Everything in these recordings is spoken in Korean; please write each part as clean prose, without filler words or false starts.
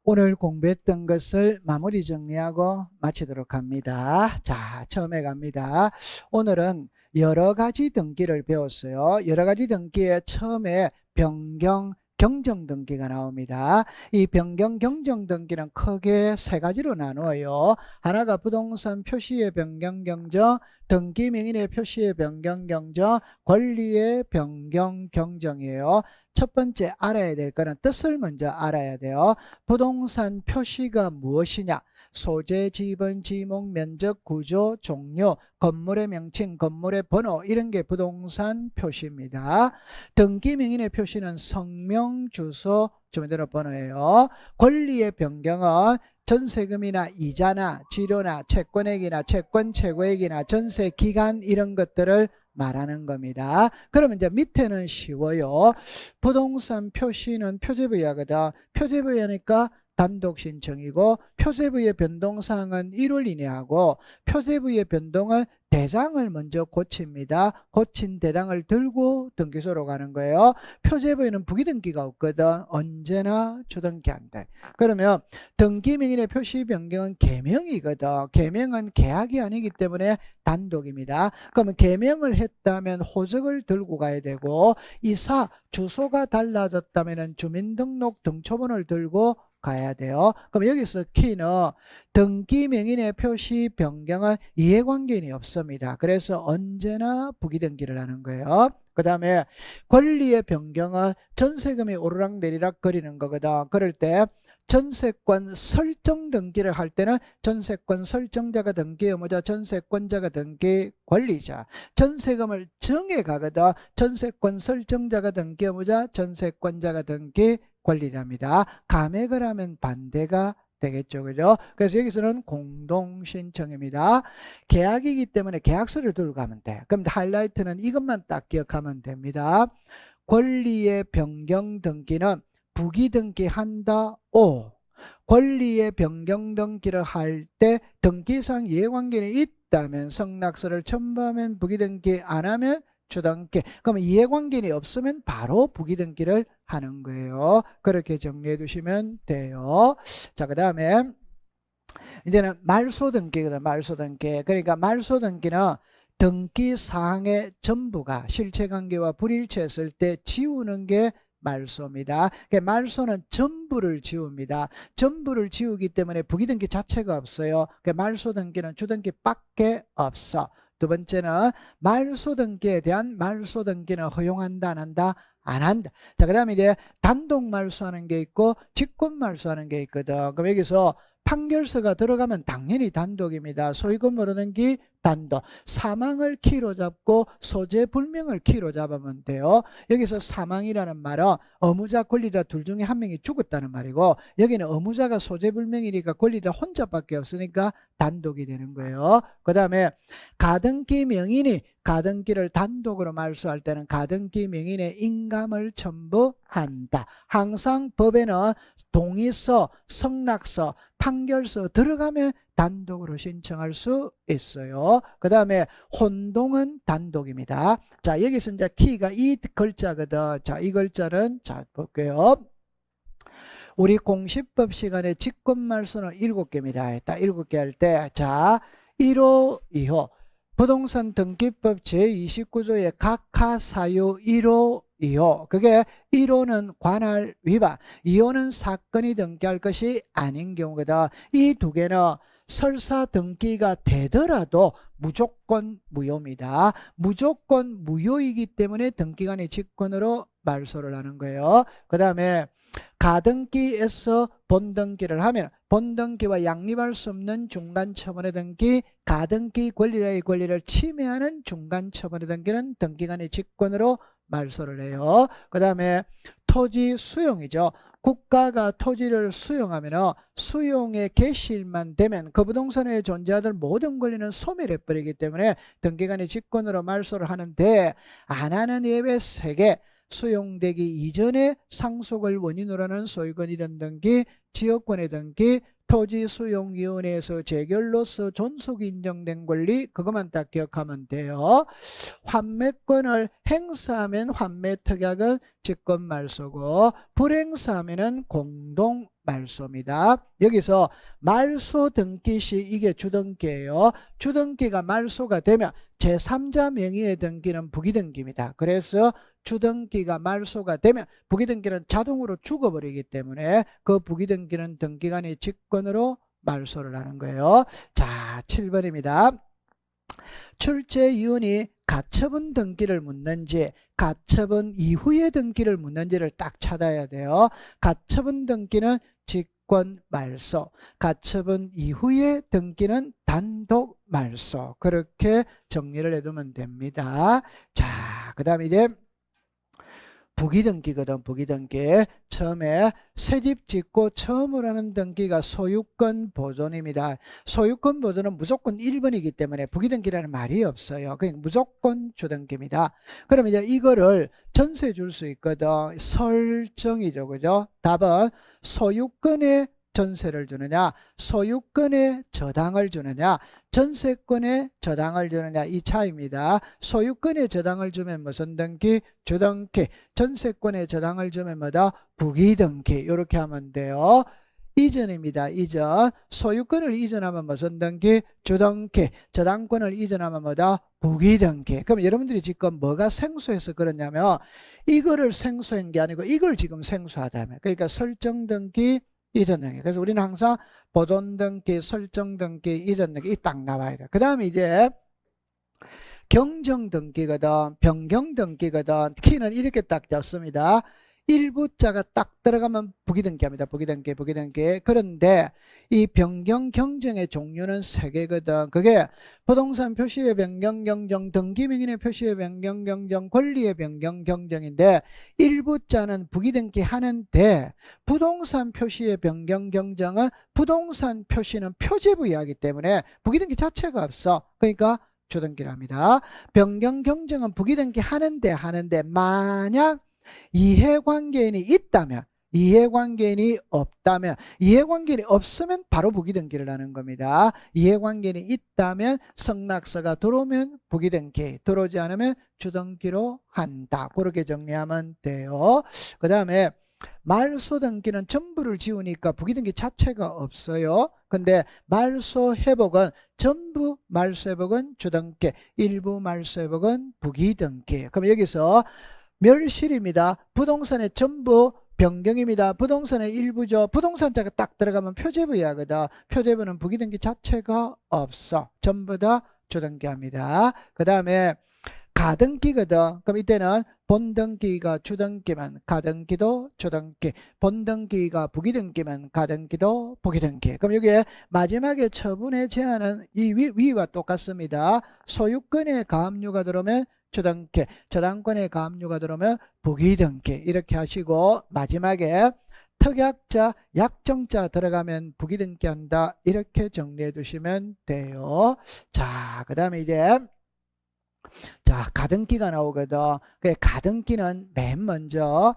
오늘 공부했던 것을 마무리 정리하고 마치도록 합니다. 자, 처음에 갑니다. 오늘은 여러 가지 등기를 배웠어요. 여러 가지 등기에 처음에 변경, 경정 등기가 나옵니다. 이 변경, 경정 등기는 크게 세 가지로 나누어요. 하나가 부동산 표시의 변경, 경정, 등기 명인의 표시의 변경, 경정, 권리의 변경, 경정이에요. 첫 번째 알아야 될 거는 뜻을 먼저 알아야 돼요. 부동산 표시가 무엇이냐? 소재, 지분, 지목, 면적, 구조, 종류, 건물의 명칭, 건물의 번호 이런 게 부동산 표시입니다. 등기 명인의 표시는 성명, 주소, 주민등록번호예요. 권리의 변경은 전세금이나 이자나 지료나 채권액이나 채권 최고액이나 전세 기간 이런 것들을 말하는 겁니다. 그러면 이제 밑에는 쉬워요. 부동산 표시는 표제부여거든. 표제부여니까 단독 신청이고 표제부의 변동사항은 1월 이내 하고 표제부의 변동은 대장을 먼저 고칩니다. 고친 대장을 들고 등기소로 가는 거예요. 표제부에는 부기등기가 없거든. 언제나 주등기한다. 그러면 등기명인의 표시 변경은 개명이거든. 개명은 계약이 아니기 때문에 단독입니다. 그러면 개명을 했다면 호적을 들고 가야 되고 이사 주소가 달라졌다면 주민등록 등초본을 들고 가야 돼요. 그럼 여기서 키는 등기 명인의 표시 변경은 이해관계인이 없습니다. 그래서 언제나 부기등기를 하는 거예요. 그 다음에 권리의 변경은 전세금이 오르락내리락 거리는 거거든. 그럴 때 전세권 설정 등기를 할 때는 전세권 설정자가 등기 의무자, 전세권자가 등기 권리자. 전세금을 정해 가거든. 전세권 설정자가 등기 의무자, 전세권자가 등기 권리자입니다. 감액을 하면 반대가 되겠죠. 그죠? 그래서 여기서는 공동신청입니다. 계약이기 때문에 계약서를 들고 가면 돼. 그럼 하이라이트는 이것만 딱 기억하면 됩니다. 권리의 변경 등기는 부기등기 한다. 오. 권리의 변경 등기를 할 때 등기상 이해관계인이 있다면 성낙서를 첨부하면 부기등기 안 하면 주등기. 그러면 이해관계인이 없으면 바로 부기등기를 하는 거예요. 그렇게 정리해 두시면 돼요. 자, 그 다음에 이제는 말소등기거든. 말소등기. 그러니까 말소등기는 등기 사항의 전부가 실체관계와 불일치했을 때 지우는 게 말소입니다. 말소는 전부를 지웁니다. 전부를 지우기 때문에 부기등기 자체가 없어요. 말소등기는 주등기밖에 없어. 두 번째는 말소등기에 대한 말소등기는 허용한다 안 한다? 안 한다. 자, 그 다음에 이제 단독 말소하는 게 있고 직권 말소하는 게 있거든. 그럼 여기서 판결서가 들어가면 당연히 단독입니다. 소유권 모르는기 단독. 사망을 키로 잡고 소재 불명을 키로 잡으면 돼요. 여기서 사망이라는 말은 의무자 권리자 둘 중에 한 명이 죽었다는 말이고 여기는 의무자가 소재 불명이니까 권리자 혼자밖에 없으니까 단독이 되는 거예요. 그 다음에 가등기 명인이 가등기를 단독으로 말소할 때는 가등기 명인의 인감을 첨부한다. 항상 법에는 동의서, 성낙서, 판결서 들어가면 단독으로 신청할 수 있어요. 그 다음에 혼동은 단독입니다. 자, 여기서 이제 키가 이 글자거든. 자, 이 글자는 자, 볼게요. 우리 공시법 시간에 직권말소는 7개입니다. 딱 7개 할 때, 자, 1호, 2호. 부동산 등기법 제29조의 각하사유 1호, 2호. 그게 1호는 관할 위반, 2호는 사건이 등기할 것이 아닌 경우거든. 이 두 개는 설사 등기가 되더라도 무조건 무효입니다. 무조건 무효이기 때문에 등기관이 직권으로 말소를 하는 거예요. 그 다음에 가등기에서 본등기를 하면 본등기와 양립할 수 없는 중간처분의 등기, 가등기 권리자의 권리를 침해하는 중간처분의 등기는 등기관의 직권으로 말소를 해요. 그 다음에 토지 수용이죠. 국가가 토지를 수용하면 수용의 개시일만 되면 그 부동산에 존재하던 모든 권리는 소멸해버리기 때문에 등기관의 직권으로 말소를 하는데 안 하는 예외 3개. 수용되기 이전에 상속을 원인으로 하는 소유권 이전 등기, 지역권의 등기, 토지수용위원회에서 재결로서 존속이 인정된 권리 그것만 딱 기억하면 돼요. 환매권을 행사하면 환매특약은 직권말소고 불행사하면 말소입니다. 여기서 말소 등기 시 이게 주등기예요. 주등기가 말소가 되면 제3자 명의의 등기는 부기등기입니다. 그래서 주등기가 말소가 되면 부기등기는 자동으로 죽어버리기 때문에 그 부기등기는 등기관이 직권으로 말소를 하는 거예요. 자, 7번입니다. 출제위원이 가처분 등기를 묻는지 가처분 이후의 등기를 묻는지를 딱 찾아야 돼요. 가처분 등기는 직권 말소, 가처분 이후의 등기는 단독 말소. 그렇게 정리를 해두면 됩니다. 자, 그 다음에 이제 부기등기거든. 부기등기. 처음에 새집 짓고 처음으로 하는 등기가 소유권 보존입니다. 소유권 보존은 무조건 1번이기 때문에 부기등기라는 말이 없어요. 그냥 무조건 주등기입니다. 그럼 이제 이거를 전세 줄 수 있거든. 설정이죠. 그죠? 답은 소유권에 전세를 주느냐, 소유권에 저당을 주느냐, 전세권에 저당을 주느냐, 이 차이입니다. 소유권에 저당을 주면 무슨 등기? 주등기. 전세권에 저당을 주면 뭐다? 부기등기. 이렇게 하면 돼요. 이전입니다. 이전. 소유권을 이전하면 무슨 등기? 주등기. 저당권을 이전하면 뭐다? 부기등기. 그럼 여러분들이 지금 뭐가 생소해서 그러냐면 이거를 생소한 게 아니고 이걸 지금 생소하다면. 그러니까 설정 등기, 이전 등기. 그래서 우리는 항상 보존 등기, 설정 등기, 이전 등기 딱 나와야 돼. 그 다음에 이제 경정 등기거든, 변경 등기거든. 키는 이렇게 딱 잡습니다. 일부자가 딱 들어가면 부기등기합니다. 부기등기, 부기등기. 그런데 이 변경 경정의 종류는 3개거든. 그게 부동산 표시의 변경 경정, 등기명인의 표시의 변경 경정, 권리의 변경 경정인데 일부자는 부기등기 하는데 부동산 표시의 변경 경정은 부동산 표시는 표제부 이하기 때문에 부기등기 자체가 없어. 그러니까 주등기랍니다. 변경 경정은 부기등기 하는데 만약 이해관계인이 있다면, 이해관계인이 없다면, 이해관계인이 없으면 바로 부기등기를 하는 겁니다. 이해관계인이 있다면 성낙서가 들어오면 부기등기, 들어오지 않으면 주등기로 한다. 그렇게 정리하면 돼요. 그 다음에 말소 등기는 전부를 지우니까 부기등기 자체가 없어요. 근데 말소 회복은 전부 말소 회복은 주등기, 일부 말소 회복은 부기등기. 그럼 여기서 멸실입니다. 부동산의 전부 변경입니다. 부동산의 일부죠. 부동산자가 딱 들어가면 표제부 이하거든. 표제부는 부기등기 자체가 없어. 전부 다 주등기합니다. 그 다음에 가등기거든. 그럼 이때는 본등기가 주등기면 가등기도 주등기, 본등기가 부기등기면 가등기도 부기등기. 그럼 여기에 마지막에 처분의 제한은 이 위와 똑같습니다. 소유권의 가압류가 들어오면 주등기, 저당권의 가압류가 들어오면 부기등기. 이렇게 하시고 마지막에 특약자, 약정자 들어가면 부기등기 한다. 이렇게 정리해 두시면 돼요. 자, 그 다음에 이제 자, 가등기가 나오거든. 그 가등기는 맨 먼저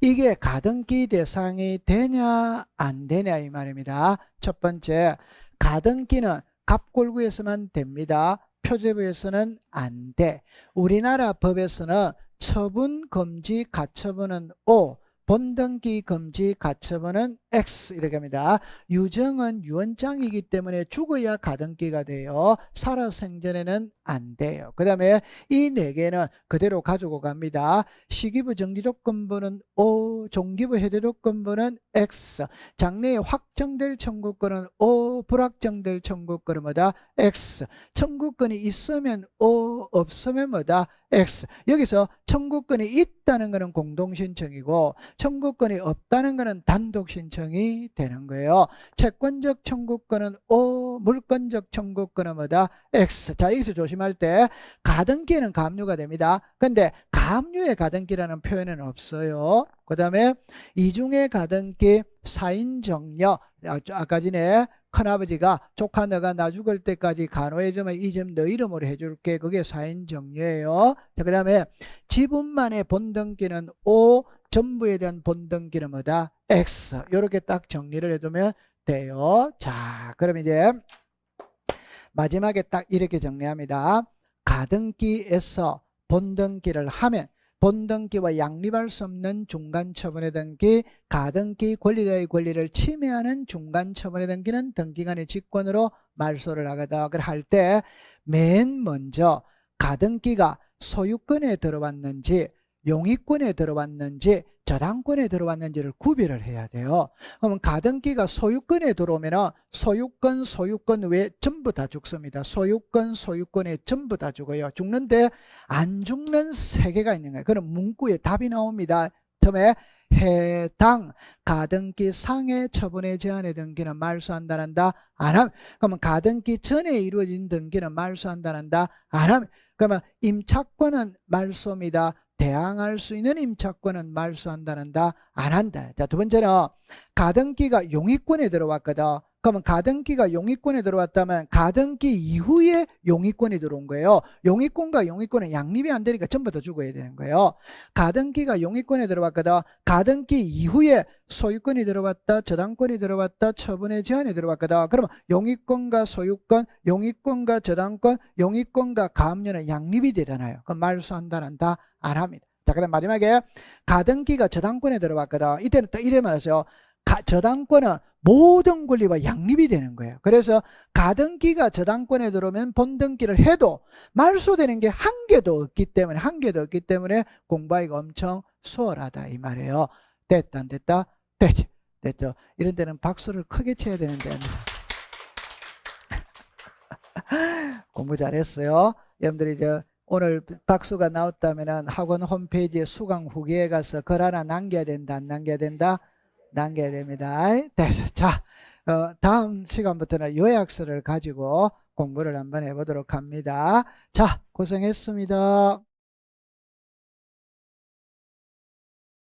이게 가등기 대상이 되냐 안 되냐 이 말입니다. 첫 번째, 가등기는 갑골구에서만 됩니다. 표제부에서는 안 돼. 우리나라 법에서는 처분 금지 가처분은 O, 본등기 금지 가처분은 X 이렇게 합니다. 유정은 유언장이기 때문에 죽어야 가등기가 돼요. 살아 생전에는 안 돼요. 그 다음에 이 4개는 그대로 가지고 갑니다. 시기부 정지조건부는 O, 종기부 해제조건부는 X, 장래에 확정될 청구권은 O, 불확정될 청구권은 뭐다? X. 청구권이 있으면 O, 없으면 뭐다? X. 여기서 청구권이 있다는 것은 공동신청이고 청구권이 없다는 것은 단독신청이 되는 거예요. 채권적 청구권은 O, 물권적 청구권은 뭐다? X. 자, 여기서 조심할 때 가등기에는 가압류가 됩니다. 근데 가압류의 가등기라는 표현은 없어요. 그 다음에 이중의 가등기, 사인정려. 아까 전에 큰아버지가 조카 너가 나 죽을 때까지 간호해주면 이 점 너 이름으로 해줄게. 그게 사인정려예요. 그 다음에 지분만의 본등기는 O, 전부에 대한 본등기는 뭐다? X. 이렇게 딱 정리를 해두면 돼요. 자, 그럼 이제 마지막에 딱 이렇게 정리합니다. 가등기에서 본등기를 하면 본등기와 양립할 수 없는 중간처분의 등기, 가등기, 권리자의 권리를 침해하는 중간처분의 등기는 등기관의 직권으로 말소를 하거든. 그걸 할 때 맨 먼저 가등기가 소유권에 들어왔는지 용의권에 들어왔는지 저당권에 들어왔는지를 구별을 해야 돼요. 그러면 가등기가 소유권에 들어오면 소유권 외에 전부 다 죽습니다. 소유권에 전부 다 죽어요. 죽는데 안 죽는 세 개가 있는 거예요. 그럼 문구에 답이 나옵니다. 처음에 해당 가등기 상해 처분의 제한의 등기는 말소한다는다. 안 하면 그러면 가등기 전에 이루어진 등기는 말소한다는다. 안 하면 그러면 임차권은 말소입니다. 대항할 수 있는 임차권은 말소한다는다. 안 한다. 자, 두 번째는 가등기가 용의권에 들어왔거든. 그러면 가등기가 용의권에 들어왔다면 가등기 이후에 용의권이 들어온 거예요. 용의권과 용의권은 양립이 안 되니까 전부 다 죽어야 되는 거예요. 가등기가 용의권에 들어왔거든. 가등기 이후에 소유권이 들어왔다, 저당권이 들어왔다, 처분의 제한이 들어왔거든. 그러면 용의권과 소유권, 용의권과 저당권, 용의권과 가압류는 양립이 되잖아요. 그럼 말소한다는다. 안 합니다. 자, 그럼 마지막에 가등기가 저당권에 들어왔거든. 이때는 또 이래 말하죠. 저당권은 모든 권리와 양립이 되는 거예요. 그래서 가등기가 저당권에 들어오면 본등기를 해도 말소되는 게 한 개도 없기 때문에 공부하기가 엄청 수월하다 이 말이에요. 됐다 안 됐다? 됐지. 됐죠. 이런 데는 박수를 크게 쳐야 되는데 공부 잘했어요. 여러분들이 오늘 박수가 나왔다면 학원 홈페이지에 수강 후기에 가서 글 하나 남겨야 된다. 안 남겨야 된다? 남겨야 됩니다. 됐어. 자, 다음 시간부터는 요약서를 가지고 공부를 한번 해보도록 합니다. 자, 고생했습니다.